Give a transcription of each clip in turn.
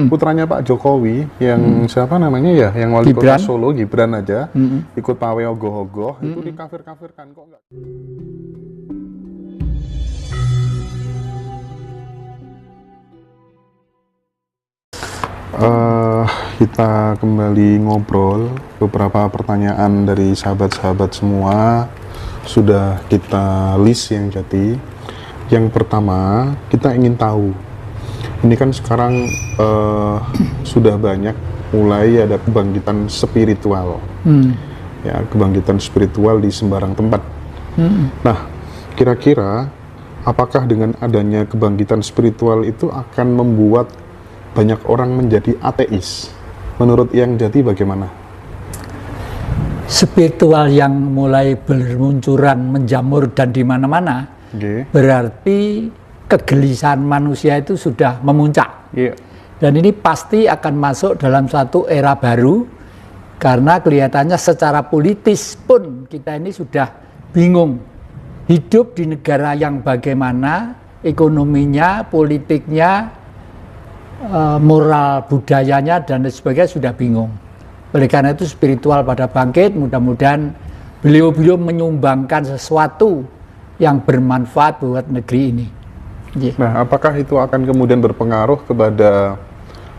Putranya Pak Jokowi yang siapa namanya ya, yang wali kota Solo, Gibran aja ikut pawe ogoh-ogoh itu dikafir-kafirkan kok enggak. Kita kembali ngobrol. Beberapa pertanyaan dari sahabat-sahabat semua sudah kita list yang jadi. Yang pertama, kita ingin tahu, ini kan sekarang sudah banyak mulai ada kebangkitan spiritual, ya, kebangkitan spiritual di sembarang tempat. Nah, kira-kira apakah dengan adanya kebangkitan spiritual itu akan membuat banyak orang menjadi ateis? Menurut Yang Jati bagaimana? Spiritual yang mulai bermunculan, menjamur dan di mana-mana, berarti kegelisahan manusia itu sudah memuncak. Dan ini pasti akan masuk dalam satu era baru, karena kelihatannya secara politis pun kita ini sudah bingung. Hidup di negara yang bagaimana, ekonominya, politiknya, moral budayanya dan sebagainya sudah bingung. Oleh karena itu spiritual pada bangkit, mudah-mudahan beliau-beliau menyumbangkan sesuatu yang bermanfaat buat negeri ini. Nah, apakah itu akan kemudian berpengaruh kepada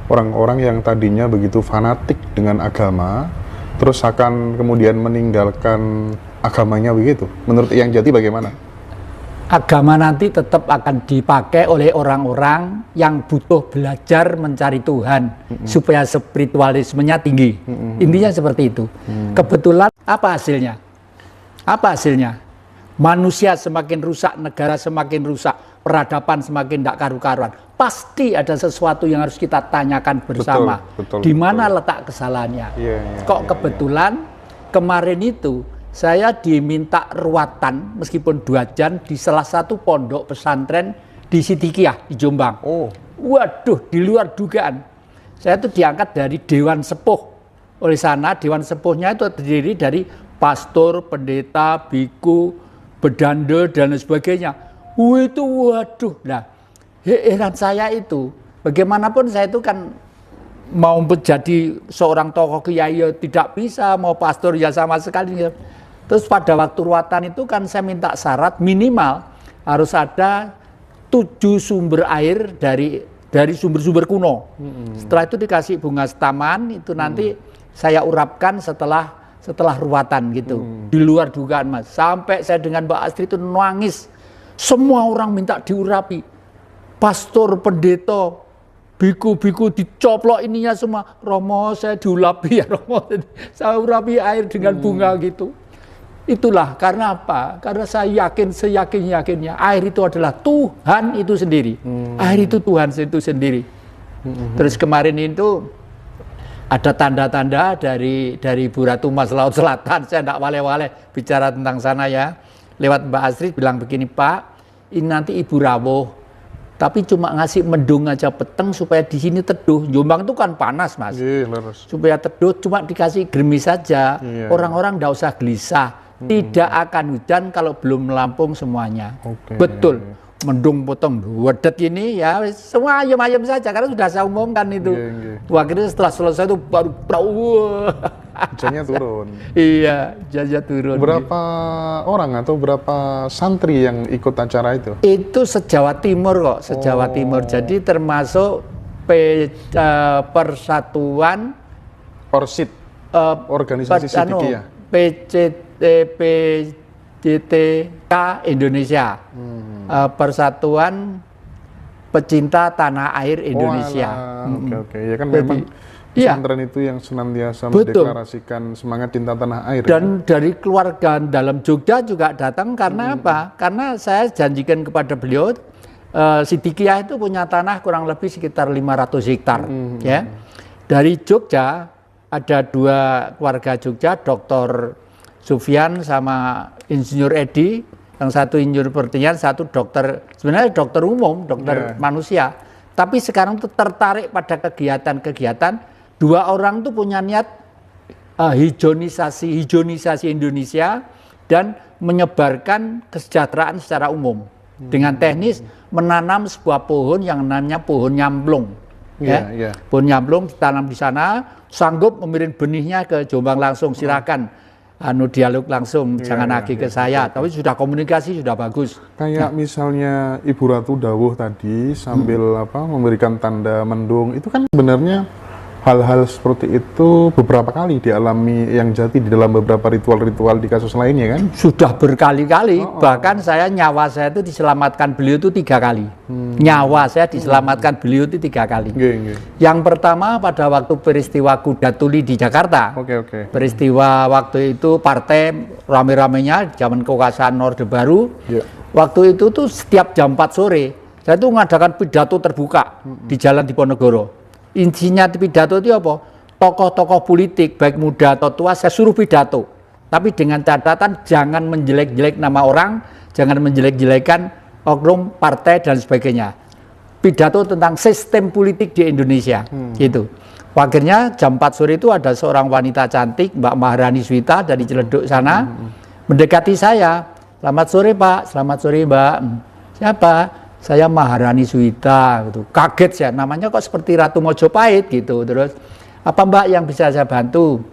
orang-orang yang tadinya begitu fanatik dengan agama, terus akan kemudian meninggalkan agamanya begitu? Menurut Yang Jati bagaimana? Agama nanti tetap akan dipakai oleh orang-orang yang butuh belajar mencari Tuhan, supaya spiritualismenya tinggi. Intinya seperti itu. Kebetulan apa hasilnya? Apa hasilnya? Manusia semakin rusak, negara semakin rusak, peradaban semakin tidak karu-karuan. Pasti ada sesuatu yang harus kita tanyakan bersama. Di mana letak kesalahannya? Kok kebetulan kemarin itu saya diminta ruatan meskipun 2 jam di salah satu pondok pesantren di Sidikiyah di Jombang. Waduh, di luar dugaan. Saya itu diangkat dari Dewan Sepuh. Oleh sana Dewan Sepuhnya itu terdiri dari pastor, pendeta, biku, bedande dan sebagainya. Itu waduh. Nah, heran saya itu, bagaimanapun saya itu kan mau menjadi seorang tokoh kiai tidak bisa, mau pastor ya sama sekali. Terus pada waktu ruatan itu kan saya minta syarat minimal harus ada 7 sumber air dari sumber-sumber kuno. Setelah itu dikasih bunga setaman, itu nanti saya urapkan setelah ruatan gitu. Di luar dugaan Mas. Sampai saya dengan Mbak Astri itu nangis. Semua orang minta diurapi. Pastor, pendeta, biku-biku dicoplok ininya semua. Romo saya diulapi ya Romo. Saya urapi air dengan bunga gitu. Itulah karena apa? Karena saya yakin seyakin-yakinnya air itu adalah Tuhan itu sendiri. Air itu Tuhan itu sendiri. Terus kemarin itu ada tanda-tanda dari Ibu Ratu Mas Laut Selatan. Saya tidak wale-wale bicara tentang sana ya. Lewat Mbak Astrid bilang begini, Pak, ini nanti Ibu rawuh, tapi cuma ngasih mendung aja peteng supaya di sini teduh. Jombang itu kan panas Mas. Supaya teduh cuma dikasih gerimis saja. Orang-orang tidak usah gelisah. Tidak akan hujan kalau belum melampung semuanya. Betul. Mendung potong wedet ini ya semua ayam-ayam saja karena sudah saya umumkan itu. Akhirnya setelah selesai itu baru hujannya turun. Iya, hujannya turun. Berapa orang atau berapa santri yang ikut acara itu? Itu se-Jawa Timur kok, se-Jawa Timur. Jadi termasuk persatuan Orsid, organisasi Sidikiyah. PJTK Indonesia, Persatuan Pecinta Tanah Air Indonesia. Oke. Ya kan memang pesantren itu yang senantiasa mendeklarasikan semangat cinta tanah air. Dan dari keluarga dalam Jogja juga datang karena apa? Karena saya janjikan kepada beliau, Sidikiyah itu punya tanah kurang lebih sekitar 500 hektar. Ya. Dari Jogja ada 2 keluarga Jogja, Dr. Sufyan sama Insinyur Edi, yang satu insinyur pertanian, satu dokter, sebenarnya dokter umum, dokter manusia. Tapi sekarang tuh tertarik pada kegiatan-kegiatan, 2 orang tuh punya niat hijaunisasi Indonesia dan menyebarkan kesejahteraan secara umum. Dengan teknis menanam sebuah pohon yang namanya pohon nyamplung. Pohon nyamplung ditanam di sana, sanggup memiring benihnya ke Jombang langsung, silakan dialog langsung, jangan lagi ke saya. Tapi sudah komunikasi sudah bagus. Kayak misalnya Ibu Ratu Dawuh tadi sambil memberikan tanda mendung, itu kan sebenarnya hal-hal seperti itu beberapa kali dialami yang Jati di dalam beberapa ritual-ritual di kasus lainnya kan? Sudah berkali-kali, bahkan nyawa saya itu diselamatkan beliau itu 3 kali. Nyawa saya diselamatkan beliau itu 3 kali. Yang pertama pada waktu peristiwa Kuda Tuli di Jakarta. Peristiwa waktu itu partai rame-ramenya zaman kekuasaan Orde Baru. Waktu itu tuh setiap jam 4 sore saya tuh mengadakan pidato terbuka di Jalan Diponegoro. Intinya pidato itu apa? Tokoh-tokoh politik baik muda atau tua saya suruh pidato, tapi dengan catatan jangan menjelek-jelek nama orang, jangan menjelek-jelekan oknum partai dan sebagainya. Pidato tentang sistem politik di Indonesia gitu. Akhirnya jam 4 sore itu ada seorang wanita cantik, Mbak Maharani Suwita dari Ciledug sana, mendekati saya. Selamat sore Pak, selamat sore Mbak. Siapa? Saya Maharani Suwita gitu. Kaget saya, namanya kok seperti Ratu Mojopahit gitu. Terus, apa Mbak yang bisa saya bantu?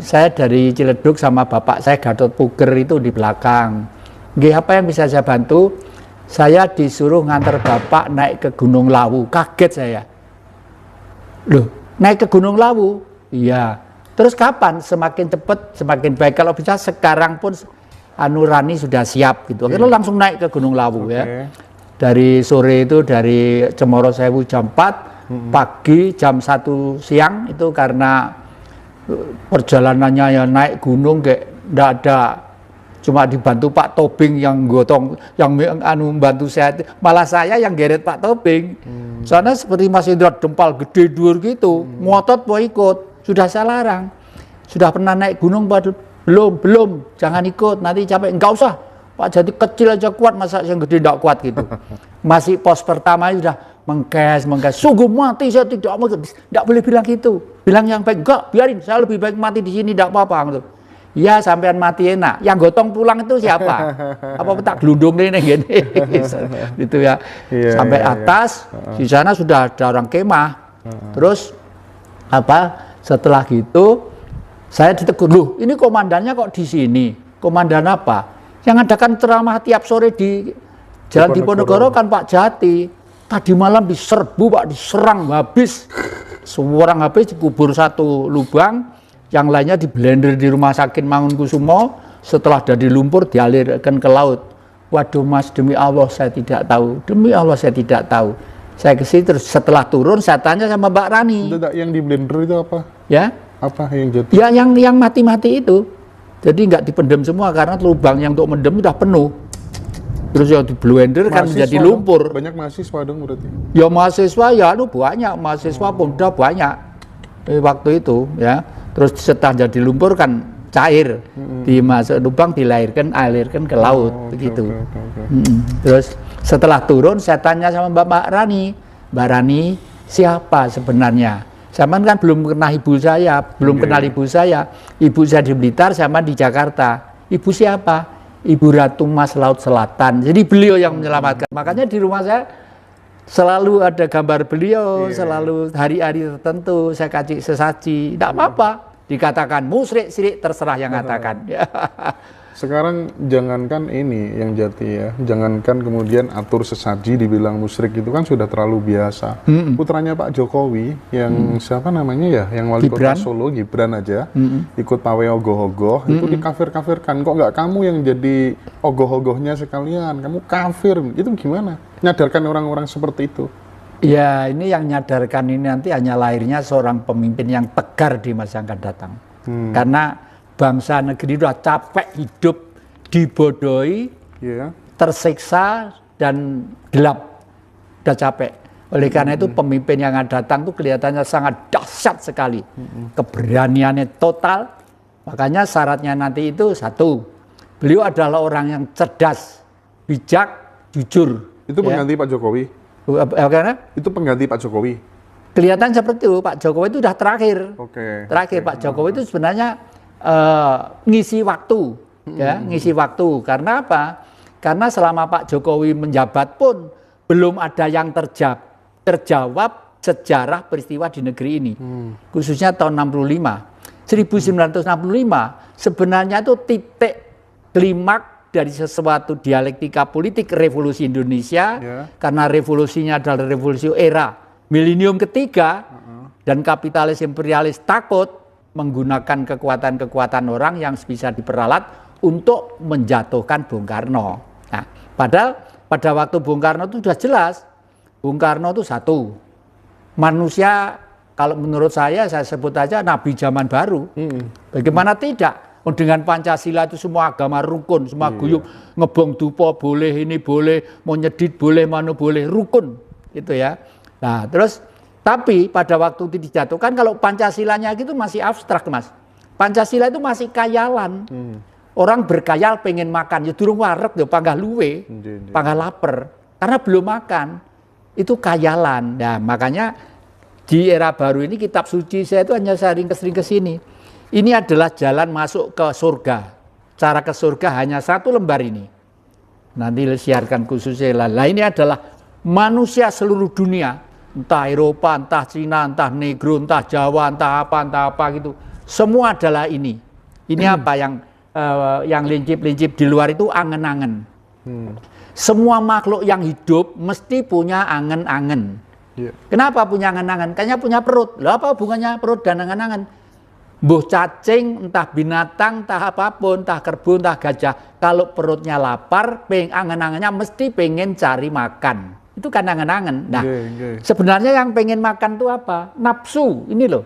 Saya dari Ciledug sama bapak saya Gatot Puger itu di belakang. Nggih, apa yang bisa saya bantu? Saya disuruh nganter bapak naik ke Gunung Lawu. Kaget saya. Loh, naik ke Gunung Lawu? Iya. Terus kapan? Semakin cepat, semakin baik. Kalau bisa sekarang pun Rani sudah siap gitu. Akhirnya langsung naik ke Gunung Lawu ya. Dari sore itu dari Cemoro Sewu jam 4, pagi jam 1 siang itu karena perjalanannya ya naik gunung kayak enggak ada, cuma dibantu Pak Tobing yang gotong, yang bantu saya, malah saya yang geret Pak Tobing. Soalnya seperti Mas Indra Dempal gede dur gitu, ngotot mau ikut, sudah saya larang. Sudah pernah naik gunung belum, jangan ikut, nanti capek, enggak usah. Pak Jati kecil aja kuat, masa yang gede tidak kuat gitu. Masih pos pertama sudah mengkes, sungguh mati saya tidak mau, tidak boleh bilang gitu. Bilang yang baik, enggak, biarin, saya lebih baik mati di sini, tidak apa-apa gitu. Ya sampean mati enak, yang gotong pulang itu siapa? Apa tak gelundung ini gini, gitu ya. Sampai atas, di sana sudah ada orang kemah. Terus setelah gitu saya ditegur, loh ini komandannya kok di sini? Komandan apa? Yang adakan ceramah tiap sore di Jalan Diponegoro kan Pak Jati. Tadi malam diserbu Pak, diserang habis. Semua orang habis, dikubur satu lubang, yang lainnya di blender di Rumah Sakit Mangunkusumo. Setelah dari lumpur dialirkan ke laut. Waduh Mas, demi Allah saya tidak tahu. Demi Allah saya tidak tahu. Saya ke situ, terus setelah turun saya tanya sama Mbak Rani. Yang di blender itu apa? Ya? Apa yang jatuh? Ya yang mati-mati itu. Jadi nggak dipendam semua karena lubang yang untuk mendem sudah penuh. Terus yang di blender kan menjadi lumpur. Banyak mahasiswa dong berarti? Ya mahasiswa ya banyak, mahasiswa pemuda banyak waktu itu ya. Terus setelah jadi lumpur kan cair, dimasuk lubang alirkan ke laut begitu. Terus setelah turun saya tanya sama Mbak Rani, siapa sebenarnya? Zaman kan belum kenal ibu saya, Ibu saya di Blitar, sama di Jakarta. Ibu siapa? Ibu Ratu Mas Laut Selatan. Jadi beliau yang menyelamatkan. Makanya di rumah saya selalu ada gambar beliau, selalu hari-hari tertentu saya kasih sesaji. Tidak apa-apa. Dikatakan musyrik, syirik, terserah yang katakan. Sekarang jangankan ini yang Jati ya, jangankan kemudian atur sesaji dibilang musyrik itu kan sudah terlalu biasa. Putranya Pak Jokowi yang siapa namanya ya, yang wali kota Solo, Gibran aja, ikut pawe ogoh-ogoh, itu dikafir-kafirkan. Kok nggak kamu yang jadi ogoh-ogohnya sekalian, kamu kafir, itu gimana? Nyadarkan orang-orang seperti itu. Ya ini yang nyadarkan ini nanti hanya lahirnya seorang pemimpin yang tegar di masa yang akan datang. Karena bangsa negeri sudah capek hidup dibodohi, tersiksa dan gelap, udah capek. Oleh karena itu pemimpin yang akan datang itu kelihatannya sangat dahsyat sekali, keberaniannya total. Makanya syaratnya nanti itu satu, beliau adalah orang yang cerdas, bijak, jujur. Itu pengganti Pak Jokowi? Karena? Itu pengganti Pak Jokowi? Kelihatan seperti itu, Pak Jokowi itu sudah terakhir. Terakhir Pak Jokowi itu sebenarnya ngisi waktu, ngisi waktu. Karena apa? Karena selama Pak Jokowi menjabat pun belum ada yang terjawab sejarah peristiwa di negeri ini. Khususnya tahun 65. 1965 sebenarnya itu titik klimaks dari sesuatu dialektika politik revolusi Indonesia, karena revolusinya adalah revolusi era milenium ketiga, dan kapitalis imperialis takut menggunakan kekuatan-kekuatan orang yang bisa diperalat untuk menjatuhkan Bung Karno. Nah, padahal pada waktu Bung Karno itu sudah jelas, Bung Karno itu satu, manusia, kalau menurut saya sebut aja nabi zaman baru. Bagaimana tidak? Dengan Pancasila itu semua agama rukun, semua guyup, ngebong dupo boleh, ini boleh, mau nyedit boleh, manu boleh, rukun, gitu ya. Nah, terus tapi pada waktu itu dijatuhkan, kalau Pancasilanya gitu masih abstrak, Mas. Pancasila itu masih kayalan. Orang berkayal pengen makan, ya durung wareg, ya panggah luwe, panggah lapar, karena belum makan. Itu kayalan. Nah, makanya di era baru ini kitab suci saya itu hanya sering ke sini. Ini adalah jalan masuk ke surga. Cara ke surga hanya satu lembar ini. Nanti siarkan khususnya. Lah ini adalah manusia seluruh dunia. Entah Eropa, entah Cina, entah Negro, entah Jawa, entah apa gitu. Semua adalah ini. Ini apa yang lincip-lincip di luar itu angen-angen. Semua makhluk yang hidup mesti punya angen-angen. Kenapa punya angen-angen? Kayaknya punya perut. Lah apa hubungannya perut dan angen-angen? Mbuh cacing, entah binatang, entah apapun, entah kerbau, entah gajah. Kalau perutnya lapar, angen-angennya mesti pengen cari makan. Itu kan angen-angen. Nah, sebenarnya yang pengen makan itu apa? Nafsu. Ini loh.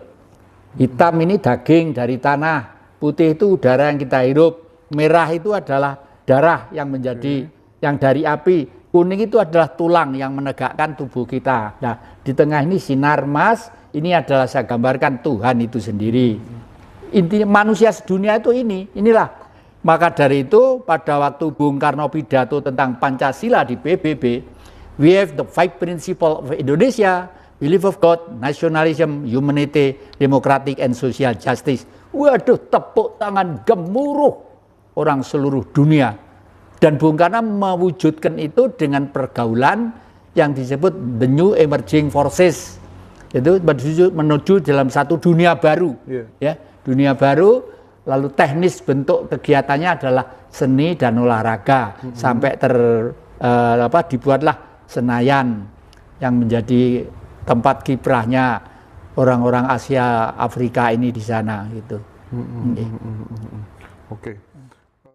Hitam ini daging dari tanah. Putih itu udara yang kita hirup. Merah itu adalah darah yang menjadi yang dari api. Kuning itu adalah tulang yang menegakkan tubuh kita. Nah, di tengah ini sinar emas. Ini adalah saya gambarkan Tuhan itu sendiri. Intinya manusia sedunia itu inilah. Maka dari itu pada waktu Bung Karno pidato tentang Pancasila di PBB, we have the 5 principles of Indonesia, belief of God, nationalism, humanity, democratic and social justice. Waduh, tepuk tangan gemuruh orang seluruh dunia. Dan Bung Karno mewujudkan itu dengan pergaulan yang disebut the new emerging forces. Itu menuju dalam satu dunia baru, ya, dunia baru. Lalu teknis bentuk kegiatannya adalah seni dan olahraga, sampai dibuatlah Senayan yang menjadi tempat kiprahnya orang-orang Asia Afrika ini di sana, gitu. Oke.